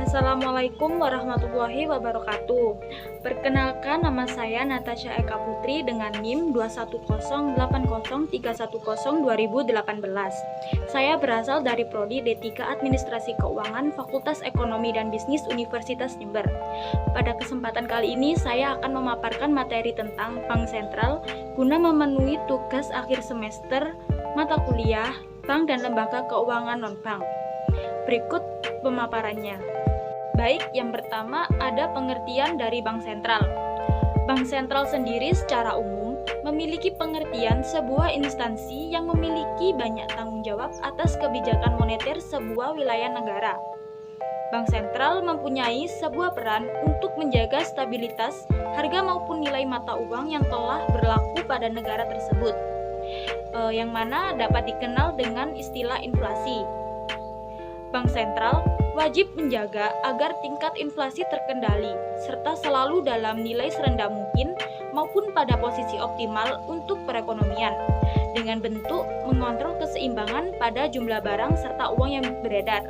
Assalamualaikum warahmatullahi wabarakatuh. Perkenalkan, nama saya Natasha Eka Putri dengan NIM 2108031102018. Saya berasal dari Prodi D3 Administrasi Keuangan Fakultas Ekonomi dan Bisnis Universitas Jember. Pada kesempatan kali ini saya akan memaparkan materi tentang Bank Sentral guna memenuhi tugas akhir semester mata kuliah Bank dan Lembaga Keuangan Non-Bank. Berikut pemaparannya. Baik, yang pertama ada pengertian dari Bank Sentral. Bank Sentral sendiri secara umum memiliki pengertian sebuah instansi yang memiliki banyak tanggung jawab atas kebijakan moneter sebuah wilayah negara. Bank Sentral mempunyai sebuah peran untuk menjaga stabilitas harga maupun nilai mata uang yang telah berlaku pada negara tersebut, yang mana dapat dikenal dengan istilah inflasi. Bank Sentral wajib menjaga agar tingkat inflasi terkendali, serta selalu dalam nilai serendah mungkin maupun pada posisi optimal untuk perekonomian, dengan bentuk mengontrol keseimbangan pada jumlah barang serta uang yang beredar.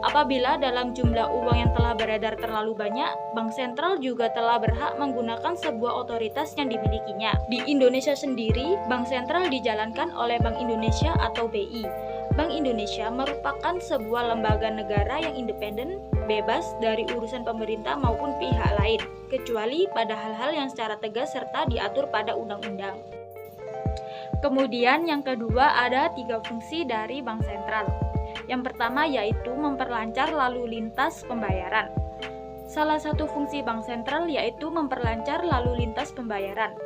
Apabila dalam jumlah uang yang telah beredar terlalu banyak, Bank Sentral juga telah berhak menggunakan sebuah otoritas yang dimilikinya. Di Indonesia sendiri, Bank Sentral dijalankan oleh Bank Indonesia atau BI. Bank Indonesia merupakan sebuah lembaga negara yang independen, bebas dari urusan pemerintah maupun pihak lain, kecuali pada hal-hal yang secara tegas serta diatur pada undang-undang. Kemudian yang kedua ada 3 fungsi dari Bank Sentral. Yang pertama yaitu memperlancar lalu lintas pembayaran. Salah satu fungsi Bank Sentral yaitu memperlancar lalu lintas pembayaran.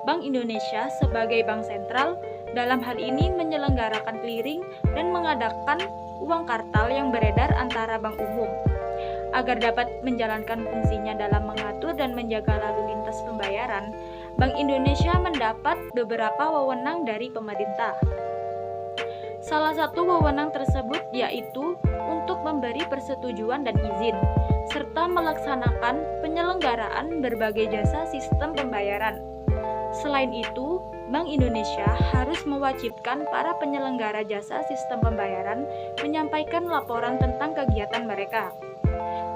Bank Indonesia sebagai Bank Sentral dalam hal ini menyelenggarakan clearing dan mengadakan uang kartal yang beredar antara bank umum. Agar dapat menjalankan fungsinya dalam mengatur dan menjaga lalu lintas pembayaran, Bank Indonesia mendapat beberapa wewenang dari pemerintah. Salah satu wewenang tersebut yaitu untuk memberi persetujuan dan izin, serta melaksanakan penyelenggaraan berbagai jasa sistem pembayaran. Selain itu, Bank Indonesia harus mewajibkan para penyelenggara jasa sistem pembayaran menyampaikan laporan tentang kegiatan mereka.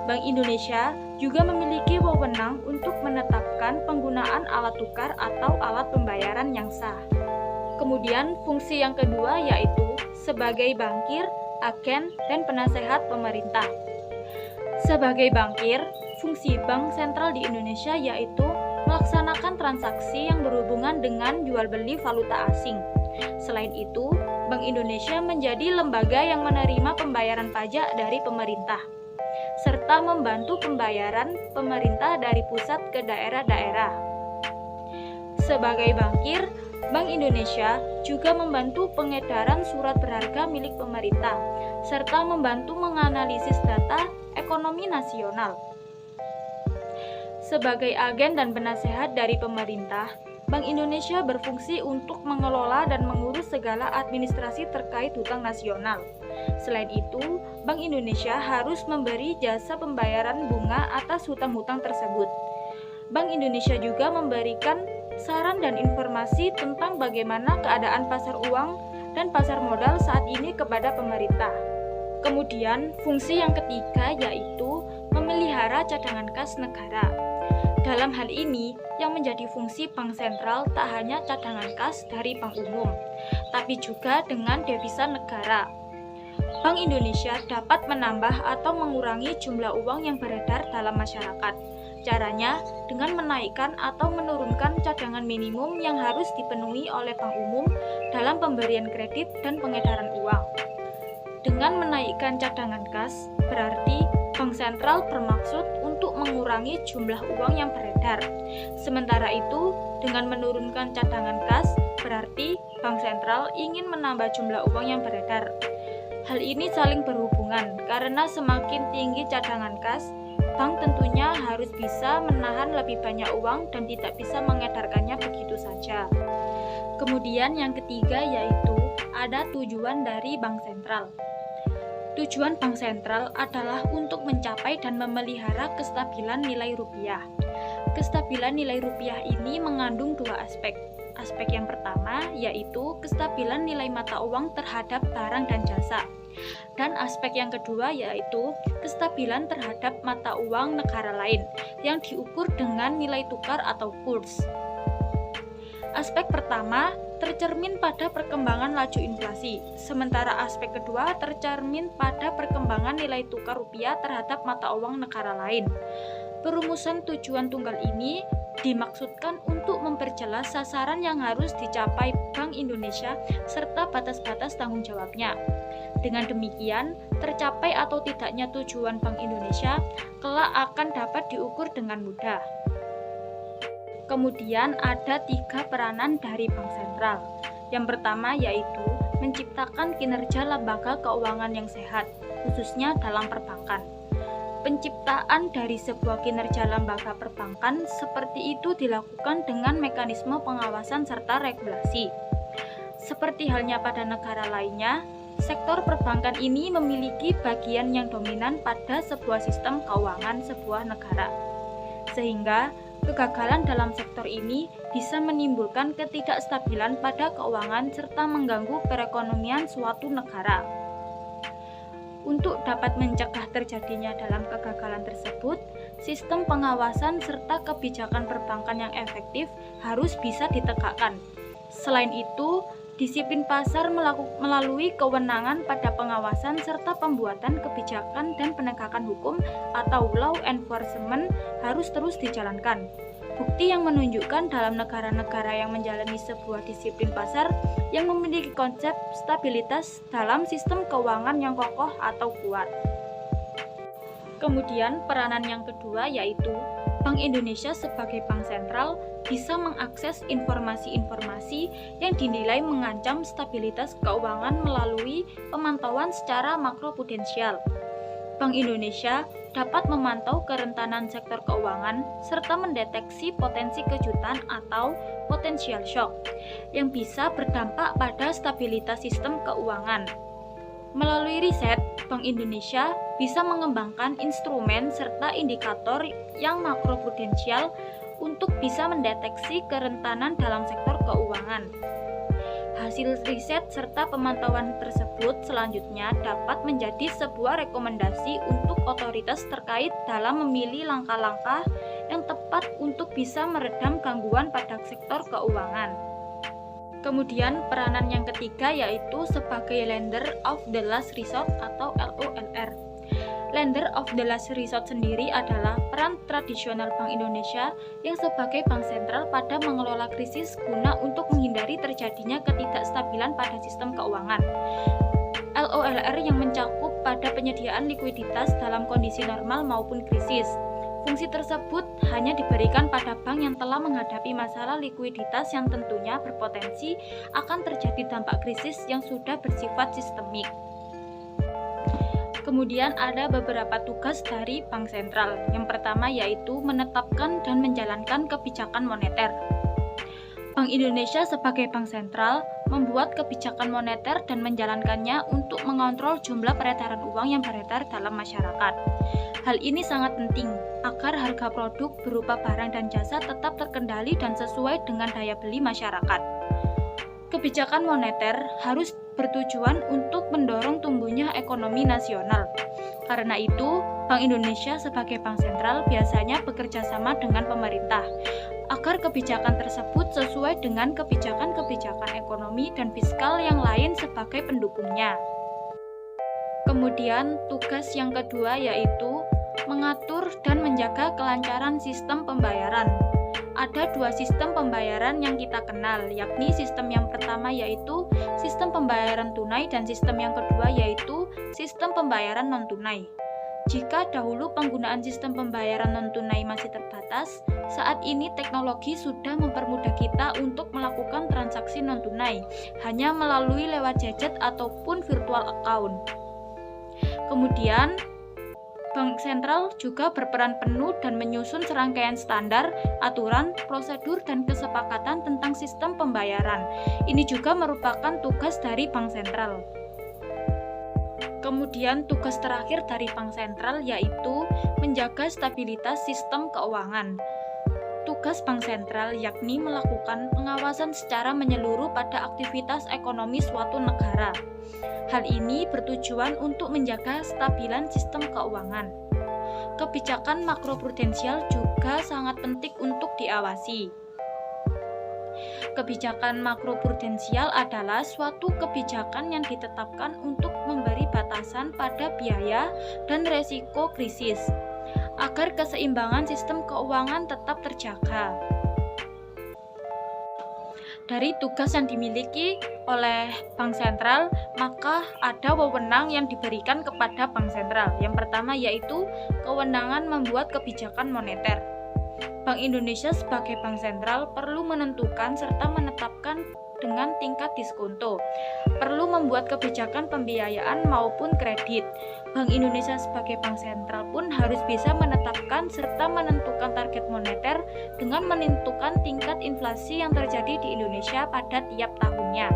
Bank Indonesia juga memiliki wewenang untuk menetapkan penggunaan alat tukar atau alat pembayaran yang sah. Kemudian, fungsi yang kedua yaitu sebagai bankir, agen, dan penasehat pemerintah. Sebagai bankir, fungsi Bank Sentral di Indonesia yaitu melaksanakan transaksi yang berhubungan dengan jual beli valuta asing. Selain itu, Bank Indonesia menjadi lembaga yang menerima pembayaran pajak dari pemerintah, serta membantu pembayaran pemerintah dari pusat ke daerah-daerah. Sebagai bankir, Bank Indonesia juga membantu pengedaran surat berharga milik pemerintah, serta membantu menganalisis data ekonomi nasional. Sebagai agen dan penasehat dari pemerintah, Bank Indonesia berfungsi untuk mengelola dan mengurus segala administrasi terkait hutang nasional. Selain itu, Bank Indonesia harus memberi jasa pembayaran bunga atas hutang-hutang tersebut. Bank Indonesia juga memberikan saran dan informasi tentang bagaimana keadaan pasar uang dan pasar modal saat ini kepada pemerintah. Kemudian, fungsi yang ketiga yaitu memelihara cadangan kas negara. Dalam hal ini, yang menjadi fungsi Bank Sentral tak hanya cadangan kas dari bank umum, tapi juga dengan devisa negara. Bank Indonesia dapat menambah atau mengurangi jumlah uang yang beredar dalam masyarakat. Caranya dengan menaikkan atau menurunkan cadangan minimum yang harus dipenuhi oleh bank umum dalam pemberian kredit dan pengedaran uang. Dengan menaikkan cadangan kas, berarti Bank Sentral bermaksud untuk mengurangi jumlah uang yang beredar. Sementara itu, dengan menurunkan cadangan kas, berarti Bank Sentral ingin menambah jumlah uang yang beredar. Hal ini saling berhubungan, karena semakin tinggi cadangan kas, bank tentunya harus bisa menahan lebih banyak uang dan tidak bisa mengedarkannya begitu saja. Kemudian yang ketiga yaitu ada tujuan dari Bank Sentral. Tujuan Bank Sentral adalah untuk mencapai dan memelihara kestabilan nilai rupiah. Kestabilan nilai rupiah ini mengandung 2 aspek, Aspek yang pertama yaitu kestabilan nilai mata uang terhadap barang dan jasa. Dan aspek yang kedua yaitu kestabilan terhadap mata uang negara lain yang diukur dengan nilai tukar atau kurs. Aspek pertama tercermin pada perkembangan laju inflasi, sementara aspek kedua tercermin pada perkembangan nilai tukar rupiah terhadap mata uang negara lain. Perumusan tujuan tunggal ini dimaksudkan untuk memperjelas sasaran yang harus dicapai Bank Indonesia serta batas-batas tanggung jawabnya. Dengan demikian, tercapai atau tidaknya tujuan Bank Indonesia kelak akan dapat diukur dengan mudah. Kemudian ada 3 peranan dari Bank Sentral. Yang pertama yaitu menciptakan kinerja lembaga keuangan yang sehat, khususnya dalam perbankan. Penciptaan dari sebuah kinerja lembaga perbankan seperti itu dilakukan dengan mekanisme pengawasan serta regulasi. Seperti halnya pada negara lainnya, sektor perbankan ini memiliki bagian yang dominan pada sebuah sistem keuangan sebuah negara. Sehingga kegagalan dalam sektor ini bisa menimbulkan ketidakstabilan pada keuangan serta mengganggu perekonomian suatu negara. Untuk dapat mencegah terjadinya dalam kegagalan tersebut, sistem pengawasan serta kebijakan perbankan yang efektif harus bisa ditegakkan. Selain itu, disiplin pasar melalui kewenangan pada pengawasan serta pembuatan kebijakan dan penegakan hukum atau law enforcement harus terus dijalankan. Bukti yang menunjukkan dalam negara-negara yang menjalani sebuah disiplin pasar yang memiliki konsep stabilitas dalam sistem keuangan yang kokoh atau kuat. Kemudian peranan yang kedua yaitu Bank Indonesia sebagai bank sentral bisa mengakses informasi-informasi yang dinilai mengancam stabilitas keuangan melalui pemantauan secara makroprudensial. Bank Indonesia dapat memantau kerentanan sektor keuangan serta mendeteksi potensi kejutan atau potential shock yang bisa berdampak pada stabilitas sistem keuangan. Melalui riset, Bank Indonesia bisa mengembangkan instrumen serta indikator yang makroprudensial untuk bisa mendeteksi kerentanan dalam sektor keuangan. Hasil riset serta pemantauan tersebut selanjutnya dapat menjadi sebuah rekomendasi untuk otoritas terkait dalam memilih langkah-langkah yang tepat untuk bisa meredam gangguan pada sektor keuangan. Kemudian peranan yang ketiga yaitu sebagai lender of the last resort atau LOLR. Lender of the last resort sendiri adalah peran tradisional Bank Indonesia yang sebagai bank sentral pada mengelola krisis guna untuk menghindari terjadinya ketidakstabilan pada sistem keuangan. LOLR yang mencakup pada penyediaan likuiditas dalam kondisi normal maupun krisis. Fungsi tersebut hanya diberikan pada bank yang telah menghadapi masalah likuiditas yang tentunya berpotensi akan terjadi dampak krisis yang sudah bersifat sistemik. Kemudian ada beberapa tugas dari Bank Sentral. Yang pertama yaitu menetapkan dan menjalankan kebijakan moneter. Bank Indonesia sebagai bank sentral membuat kebijakan moneter dan menjalankannya untuk mengontrol jumlah peredaran uang yang beredar dalam masyarakat. Hal ini sangat penting agar harga produk berupa barang dan jasa tetap terkendali dan sesuai dengan daya beli masyarakat. Kebijakan moneter harus bertujuan untuk mendorong tumbuhnya ekonomi nasional. Karena itu, Bank Indonesia sebagai bank sentral biasanya bekerja sama dengan pemerintah agar kebijakan tersebut sesuai dengan kebijakan-kebijakan ekonomi dan fiskal yang lain sebagai pendukungnya. Kemudian, tugas yang kedua yaitu mengatur dan menjaga kelancaran sistem pembayaran. Ada 2 sistem pembayaran yang kita kenal, yakni sistem yang pertama yaitu sistem pembayaran tunai dan sistem yang kedua yaitu sistem pembayaran non-tunai. Jika dahulu penggunaan sistem pembayaran non-tunai masih terbatas, saat ini teknologi sudah mempermudah kita untuk melakukan transaksi non-tunai, hanya melalui lewat gadget ataupun virtual account. Kemudian, Bank Sentral juga berperan penuh dan menyusun serangkaian standar, aturan, prosedur, dan kesepakatan tentang sistem pembayaran. Ini juga merupakan tugas dari Bank Sentral. Kemudian tugas terakhir dari Bank Sentral yaitu menjaga stabilitas sistem keuangan. tugas bank sentral yakni melakukan pengawasan secara menyeluruh pada aktivitas ekonomi suatu negara. Hal ini bertujuan untuk menjaga kestabilan sistem keuangan. Kebijakan makroprudensial juga sangat penting untuk diawasi. Kebijakan makroprudensial adalah suatu kebijakan yang ditetapkan untuk memberi batasan pada biaya dan resiko krisis, agar keseimbangan sistem keuangan tetap terjaga. Dari tugas yang dimiliki oleh bank sentral, maka ada wewenang yang diberikan kepada bank sentral. Yang pertama yaitu kewenangan membuat kebijakan moneter. Bank Indonesia sebagai bank sentral perlu menentukan serta menetapkan dengan tingkat diskonto, perlu membuat kebijakan pembiayaan maupun kredit. Bank Indonesia sebagai bank sentral pun harus bisa menetapkan serta menentukan target moneter dengan menentukan tingkat inflasi yang terjadi di Indonesia pada tiap tahunnya.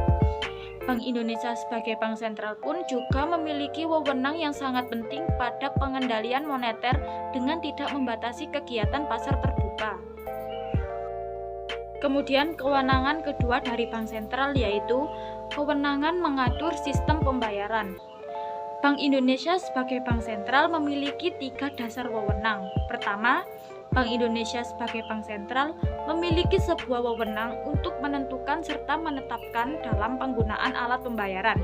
Bank Indonesia sebagai bank sentral pun juga memiliki wewenang yang sangat penting pada pengendalian moneter dengan tidak membatasi kegiatan pasar terbuka. Kemudian kewenangan kedua dari bank sentral yaitu kewenangan mengatur sistem pembayaran. Bank Indonesia sebagai bank sentral memiliki 3 dasar wewenang. Pertama, Bank Indonesia sebagai bank sentral memiliki sebuah wewenang untuk menentukan serta menetapkan dalam penggunaan alat pembayaran.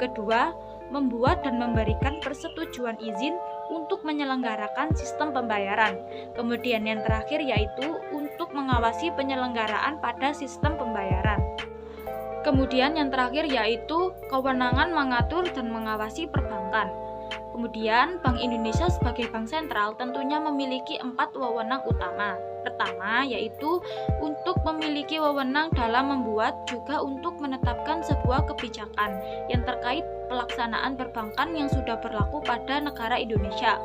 Kedua, membuat dan memberikan persetujuan izin untuk menyelenggarakan sistem pembayaran. Kemudian yang terakhir yaitu untuk mengawasi penyelenggaraan pada sistem pembayaran. Kemudian yang terakhir yaitu kewenangan mengatur dan mengawasi perbankan. Kemudian Bank Indonesia sebagai bank sentral tentunya memiliki 4 wewenang utama. Pertama yaitu untuk memiliki wewenang dalam membuat juga untuk menetapkan sebuah kebijakan yang terkait pelaksanaan perbankan yang sudah berlaku pada negara Indonesia.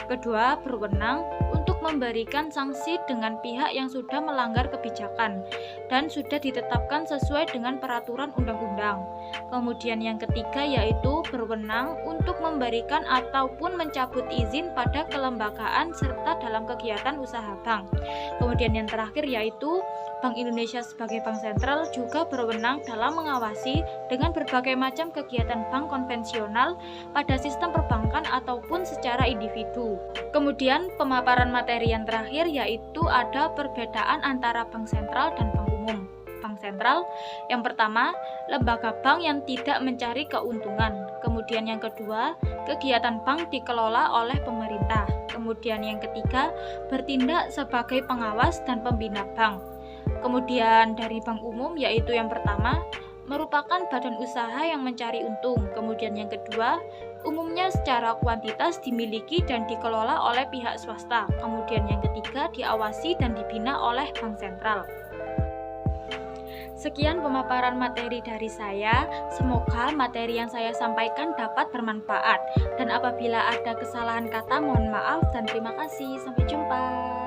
Kedua, berwenang untuk memberikan sanksi dengan pihak yang sudah melanggar kebijakan dan sudah ditetapkan sesuai dengan peraturan undang-undang. Kemudian yang ketiga yaitu berwenang untuk memberikan ataupun mencabut izin pada kelembagaan serta dalam kegiatan usaha bank. Kemudian yang terakhir yaitu Bank Indonesia sebagai bank sentral juga berwenang dalam mengawasi dengan berbagai macam kegiatan bank konvensional pada sistem perbankan ataupun secara individu. Kemudian pemaparan materi yang terakhir yaitu ada perbedaan antara bank sentral dan bank umum. Bank sentral yang pertama, lembaga bank yang tidak mencari keuntungan. Kemudian yang kedua, kegiatan bank dikelola oleh pemerintah. Kemudian yang ketiga, bertindak sebagai pengawas dan pembina bank. Kemudian dari bank umum yaitu yang pertama, merupakan badan usaha yang mencari untung. Kemudian yang kedua, umumnya secara kuantitas dimiliki dan dikelola oleh pihak swasta. Kemudian yang ketiga, diawasi dan dibina oleh bank sentral. Sekian pemaparan materi dari saya. Semoga materi yang saya sampaikan dapat bermanfaat. Dan apabila ada kesalahan kata, mohon maaf dan terima kasih. Sampai jumpa.